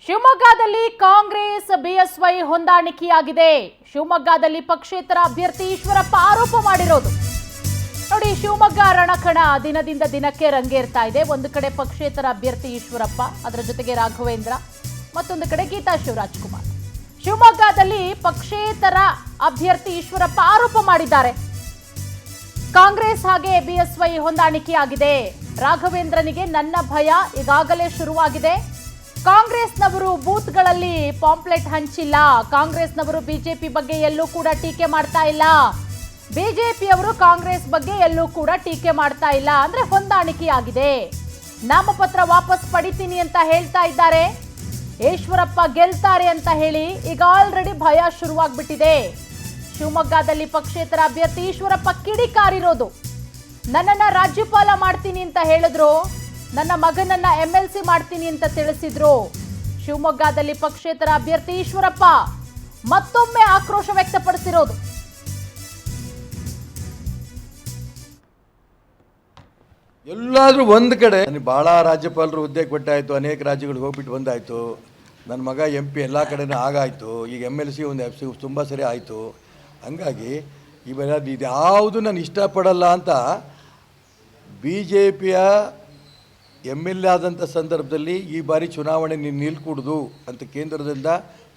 ಶಿವಮೊಗ್ಗದಲ್ಲಿ ಕಾಂಗ್ರೆಸ್ ಬಿಎಸ್ವೈ ಹೊಂದಾಣಿಕೆಯಾಗಿದೆ. ಶಿವಮೊಗ್ಗದಲ್ಲಿ ಪಕ್ಷೇತರ ಅಭ್ಯರ್ಥಿ ಈಶ್ವರಪ್ಪ ಆರೋಪ ಮಾಡಿರೋದು ನೋಡಿ. ಶಿವಮೊಗ್ಗ ರಣಕಣ ದಿನದಿಂದ ದಿನಕ್ಕೆ ರಂಗೇರ್ತಾ ಇದೆ. ಒಂದು ಕಡೆ ಪಕ್ಷೇತರ ಅಭ್ಯರ್ಥಿ ಈಶ್ವರಪ್ಪ, ಅದರ ಜೊತೆಗೆ ರಾಘವೇಂದ್ರ, ಮತ್ತೊಂದು ಕಡೆ ಗೀತಾ ಶಿವರಾಜ್ಕುಮಾರ್. ಶಿವಮೊಗ್ಗದಲ್ಲಿ ಪಕ್ಷೇತರ ಅಭ್ಯರ್ಥಿ ಈಶ್ವರಪ್ಪ ಆರೋಪ ಮಾಡಿದ್ದಾರೆ. ಕಾಂಗ್ರೆಸ್ ಹಾಗೆ ಬಿಎಸ್ವೈ ಹೊಂದಾಣಿಕೆಯಾಗಿದೆ. ರಾಘವೇಂದ್ರನಿಗೆ ನನ್ನ ಭಯ ಈಗಾಗಲೇ ಶುರುವಾಗಿದೆ. ಕಾಂಗ್ರೆಸ್ನವರು ಬೂತ್ಗಳಲ್ಲಿ ಪಾಂಪ್ಲೆಟ್ ಹಂಚಿಲ್ಲ. ಕಾಂಗ್ರೆಸ್ನವರು ಬಿಜೆಪಿ ಬಗ್ಗೆ ಎಲ್ಲೂ ಕೂಡ ಟೀಕೆ ಮಾಡ್ತಾ ಇಲ್ಲ. ಬಿಜೆಪಿಯವರು ಕಾಂಗ್ರೆಸ್ ಬಗ್ಗೆ ಎಲ್ಲೂ ಕೂಡ ಟೀಕೆ ಮಾಡ್ತಾ ಇಲ್ಲ. ಅಂದ್ರೆ ಹೊಂದಾಣಿಕೆಯಾಗಿದೆ. ನಾಮಪತ್ರ ವಾಪಸ್ ಪಡಿತೀನಿ ಅಂತ ಹೇಳ್ತಾ ಇದ್ದಾರೆ. ಈಶ್ವರಪ್ಪ ಗೆಲ್ತಾರೆ ಅಂತ ಹೇಳಿ ಈಗ ಆಲ್ರೆಡಿ ಭಯ ಶುರುವಾಗ್ಬಿಟ್ಟಿದೆ. ಶಿವಮೊಗ್ಗದಲ್ಲಿ ಪಕ್ಷೇತರ ಅಭ್ಯರ್ಥಿ ಈಶ್ವರಪ್ಪ ಕಿಡಿಕಾರಿರೋದು. ನನ್ನನ್ನ ರಾಜ್ಯಪಾಲ ಮಾಡ್ತೀನಿ ಅಂತ ಹೇಳಿದ್ರು, ನನ್ನ ಮಗನನ್ನ MLC ಮಾಡ್ತೀನಿ ಅಂತ ತಿಳಿಸಿದ್ರು. ಶಿವಮೊಗ್ಗದಲ್ಲಿ ಪಕ್ಷೇತರ ಅಭ್ಯರ್ಥಿ ಈಶ್ವರಪ್ಪ ಮತ್ತೊಮ್ಮೆ ಆಕ್ರೋಶ ವ್ಯಕ್ತಪಡಿಸಿರೋದು. ಎಲ್ಲಾದ್ರೂ ಒಂದು ಕಡೆ ಬಹಳ ರಾಜ್ಯಪಾಲರು ಹುದ್ದೆ ಕೊಟ್ಟಾಯ್ತು, ಅನೇಕ ರಾಜ್ಯಗಳಿಗೆ ಹೋಗ್ಬಿಟ್ಟು ಬಂದಾಯ್ತು. ನನ್ನ ಮಗ MP ಎಲ್ಲ ಕಡೆನೂ ಆಗಾಯ್ತು. ಈಗ MLC ಒಂದು FC ತುಂಬ ಸರಿ ಆಯಿತು. ಹಂಗಾಗಿ ಇವೆಲ್ಲ ಇದ್ಯಾವುದು ನಾನು ಇಷ್ಟಪಡಲ್ಲ ಅಂತ BJPಯ MLA ಆದಂಥ ಸಂದರ್ಭದಲ್ಲಿ ಈ ಬಾರಿ ಚುನಾವಣೆ ನೀನು ನಿಲ್ಕೂಡ್ದು ಅಂತ ಕೇಂದ್ರದಿಂದ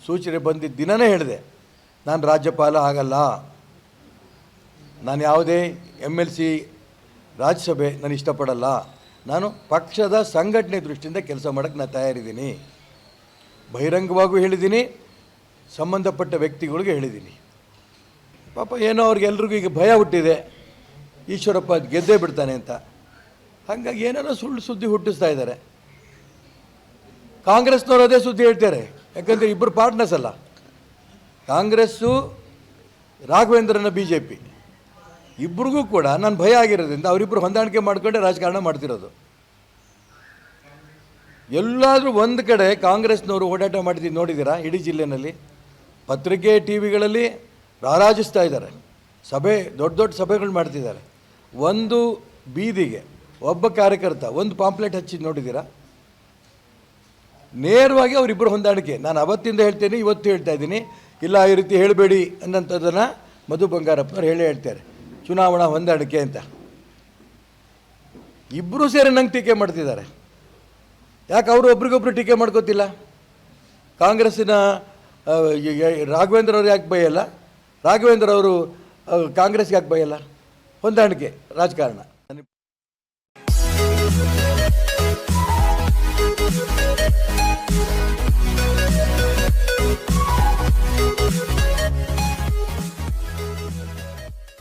ಸೂಚನೆ ಬಂದಿದ್ದ ದಿನವೇ ಹೇಳಿದೆ, ನಾನು ರಾಜ್ಯಪಾಲ ಆಗಲ್ಲ, ನಾನು ಯಾವುದೇ MLC ರಾಜ್ಯಸಭೆ ನಾನು ಇಷ್ಟಪಡಲ್ಲ, ನಾನು ಪಕ್ಷದ ಸಂಘಟನೆ ದೃಷ್ಟಿಯಿಂದ ಕೆಲಸ ಮಾಡೋಕ್ಕೆ ನಾನು ತಯಾರಿದ್ದೀನಿ. ಬಹಿರಂಗವಾಗೂ ಹೇಳಿದ್ದೀನಿ, ಸಂಬಂಧಪಟ್ಟ ವ್ಯಕ್ತಿಗಳಿಗೂ ಹೇಳಿದ್ದೀನಿ. ಪಾಪ ಏನೋ ಅವ್ರಿಗೆಲ್ರಿಗೂ ಈಗ ಭಯ ಹುಟ್ಟಿದೆ, ಈಶ್ವರಪ್ಪ ಗೆದ್ದೇ ಬಿಡ್ತಾನೆ ಅಂತ. ಹಾಗಾಗಿ ಏನೇನೋ ಸುಳ್ಳು ಸುದ್ದಿ ಹುಟ್ಟಿಸ್ತಾ ಇದ್ದಾರೆ. ಕಾಂಗ್ರೆಸ್ನವರು ಅದೇ ಸುದ್ದಿ ಹೇಳ್ತಾರೆ. ಯಾಕಂದರೆ ಇಬ್ಬರು ಪಾರ್ಟ್ನರ್ಸ್ ಅಲ್ಲ, ಕಾಂಗ್ರೆಸ್ಸು ರಾಘವೇಂದ್ರನ BJP ಇಬ್ಬರಿಗೂ ಕೂಡ ನಾನು ಭಯ ಆಗಿರೋದ್ರಿಂದ ಅವರಿಬ್ಬರು ಹೊಂದಾಣಿಕೆ ಮಾಡಿಕೊಂಡೆ ರಾಜಕಾರಣ ಮಾಡ್ತಿರೋದು. ಎಲ್ಲಾದರೂ ಒಂದು ಕಡೆ ಕಾಂಗ್ರೆಸ್ನವರು ಓಡಾಟ ಮಾಡಿದ್ದು ನೋಡಿದ್ದೀರಾ? ಇಡೀ ಜಿಲ್ಲೆಯಲ್ಲಿ ಪತ್ರಿಕೆ TV ಗಳಲ್ಲಿ ರಾರಾಜಿಸ್ತಾ ಇದ್ದಾರೆ. ಸಭೆ ದೊಡ್ಡ ದೊಡ್ಡ ಸಭೆಗಳು ಮಾಡ್ತಿದ್ದಾರೆ. ಒಂದು ಬೀದಿಗೆ ಒಬ್ಬ ಕಾರ್ಯಕರ್ತ ಒಂದು ಪಾಂಪ್ಲೆಟ್ ಹಚ್ಚಿದ್ದು ನೋಡಿದ್ದೀರಾ? ನೇರವಾಗಿ ಅವರಿಬ್ಬರು ಹೊಂದಾಣಿಕೆ. ನಾನು ಅವತ್ತಿಂದ ಹೇಳ್ತೇನೆ, ಇವತ್ತು ಹೇಳ್ತಾ ಇದ್ದೀನಿ, ಇಲ್ಲ ಈ ರೀತಿ ಹೇಳಬೇಡಿ ಅನ್ನೋಂಥದ್ದನ್ನು ಮಧು ಬಂಗಾರಪ್ಪನವ್ರು ಹೇಳ್ತಾರೆ, ಚುನಾವಣಾ ಹೊಂದಾಣಿಕೆ ಅಂತ. ಇಬ್ಬರೂ ಸೇರಿ ನಂಗೆ ಟೀಕೆ ಮಾಡ್ತಿದ್ದಾರೆ. ಯಾಕೆ ಅವರು ಒಬ್ರಿಗೊಬ್ರು ಟೀಕೆ ಮಾಡ್ಕೋತಿಲ್ಲ? ಕಾಂಗ್ರೆಸ್ಸಿನ ರಾಘವೇಂದ್ರ ಅವರು ಯಾಕೆ ಬೈಯಲ್ಲ? ರಾಘವೇಂದ್ರ ಅವರು ಕಾಂಗ್ರೆಸ್ಗೆ ಯಾಕೆ ಬೈಯಲ್ಲ? ಹೊಂದಾಣಿಕೆ ರಾಜಕಾರಣ.